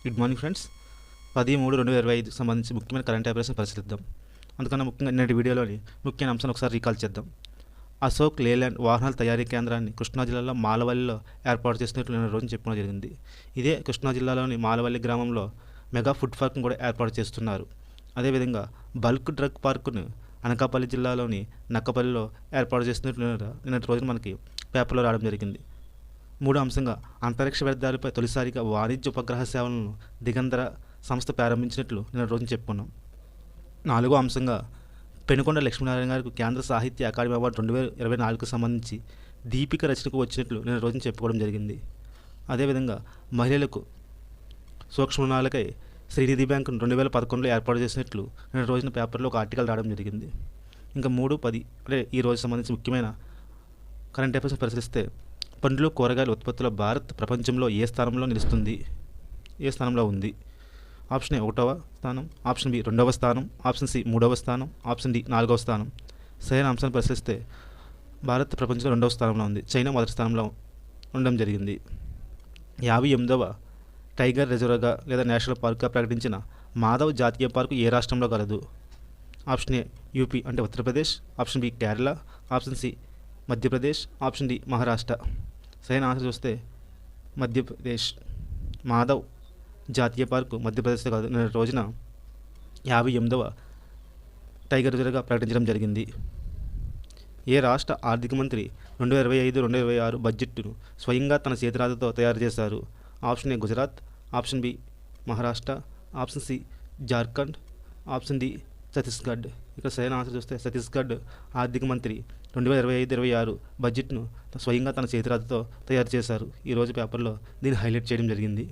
Good morning friends. 10-3-2025 సంబంధించి ముఖ్యమైన current affairs పరిశీలిద్దాం. అందుకన్నా ముఖ్యంగా నేటి వీడియోలోని ముఖ్యమైన అంశాన్ని ఒకసారి రీకాల్ చేద్దాం. అశోక్ లేలాండ్ వాహనాల తయారీ కేంద్రాన్ని కృష్ణా జిల్లాలో మాలవల్లిలో ఏర్పాటు చేసినట్లు నిన్న రోజున చెప్పడం జరిగింది. ఇదే కృష్ణా జిల్లాలోని మాలవల్లి గ్రామంలో మెగా ఫుడ్ పార్క్ను కూడా ఏర్పాటు చేస్తున్నారు. అదేవిధంగా బల్క్ డ్రగ్ పార్కును అనకాపల్లి జిల్లాలోని నక్కపల్లిలో ఏర్పాటు చేసినట్లు నిన్నటి రోజున మనకి పేపర్లో రావడం జరిగింది. మూడో అంశంగా అంతరిక్ష వ్యర్థాలపై తొలిసారిగా వాణిజ్య ఉపగ్రహ సేవలను దిగంధర సంస్థ ప్రారంభించినట్లు నిన్న రోజున చెప్పుకున్నాం. నాలుగో అంశంగా పెనుకొండ లక్ష్మీనారాయణ గారికి కేంద్ర సాహిత్య అకాడమీ అవార్డు 2024కు సంబంధించి దీపిక రచనకు వచ్చినట్లు నిన్న రోజున చెప్పుకోవడం జరిగింది. అదేవిధంగా మహిళలకు సూక్ష్మ రుణాలకై శ్రీనిధి బ్యాంకును 2011లో ఏర్పాటు చేసినట్లు నిన్న రోజున పేపర్లో ఒక ఆర్టికల్ రావడం జరిగింది. ఇంకా 3-10 అంటే ఈ రోజు సంబంధించి ముఖ్యమైన కరెంట్ అఫైర్స్ పరిశీలిస్తే పండ్లు కూరగాయల ఉత్పత్తుల భారత్ ప్రపంచంలో ఏ స్థానంలో ఉంది? ఆప్షన్ ఏ 1వ స్థానం, ఆప్షన్ బి 2వ స్థానం, ఆప్షన్ సి 3వ స్థానం, ఆప్షన్ డి 4వ స్థానం. సరైన అంశాన్ని పరిశీలిస్తే భారత్ ప్రపంచంలో 2వ స్థానంలో ఉంది, చైనా మొదటి స్థానంలో ఉండడం జరిగింది. 58వ టైగర్ రిజర్వ్గా లేదా నేషనల్ పార్క్గా ప్రకటించిన మాధవ్ జాతీయ పార్కు ఏ రాష్ట్రంలో కలదు? ఆప్షన్ ఏ యూపీ అంటే Uttar Pradesh, option B Kerala, option C Madhya Pradesh, option D Maharashtra. సరైన ఆన్సర్ చూస్తే మధ్యప్రదేశ్. మాధవ్ జాతీయ పార్కు మధ్యప్రదేశ్లో కాదు, నిన్న రోజున 58వ టైగర్ రిజర్వ్గా ప్రకటించడం జరిగింది. ఏ రాష్ట్ర ఆర్థిక మంత్రి 2025-2026 బడ్జెట్ను స్వయంగా తన చేతిరాతతో తయారు చేశారు? Option A Gujarat, option B Maharashtra, option C Jharkhand, option D Chhattisgarh. ఇక్కడ సరైన ఆన్సర్ చూస్తే ఛత్తీస్గఢ్ ఆర్థిక మంత్రి 2025-26 బడ్జెట్ను స్వయంగా తన చేతిరాతతో తయారు చేశారు. ఈరోజు పేపర్లో దీన్ని హైలైట్ చేయడం జరిగింది.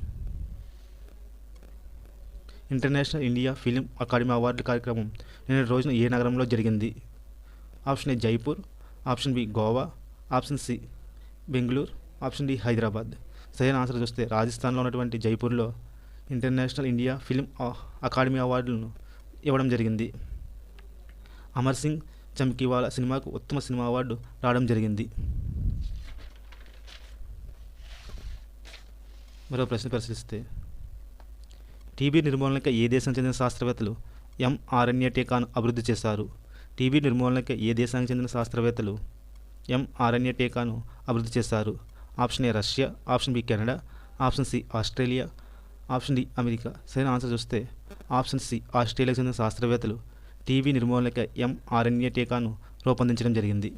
ఇంటర్నేషనల్ ఇండియా ఫిలిం అకాడమీ అవార్డుల కార్యక్రమం నిన్న రోజున ఏ నగరంలో జరిగింది? Option A Jaipur, option B Goa, option C Bengaluru, option D Hyderabad. సరైన ఆన్సర్ చూస్తే రాజస్థాన్లో ఉన్నటువంటి జైపూర్లో ఇంటర్నేషనల్ ఇండియా ఫిలిం అకాడమీ అవార్డులను ఇవ్వడం జరిగింది. అమర్ సింగ్ చమ్కీవాలా సినిమాకు ఉత్తమ సినిమా అవార్డు రావడం జరిగింది. మరో ప్రశ్న పరిశీలిస్తే టీబీ నిర్మూలనకి ఏ దేశానికి చెందిన శాస్త్రవేత్తలు mRNA టీకాను అభివృద్ధి చేశారు? టీబీ నిర్మూలనకి ఏ దేశానికి చెందిన శాస్త్రవేత్తలు mRNA టీకాను అభివృద్ధి చేశారు? Option A Russia, option B Canada, option C Australia, option D America. సరైన ఆన్సర్ చూస్తే ఆప్షన్ సి ఆస్ట్రేలియాకు చెందిన శాస్త్రవేత్తలు టీబీ నిర్మూలనకి mRNA టీకాను రూపొందించడం జరిగింది.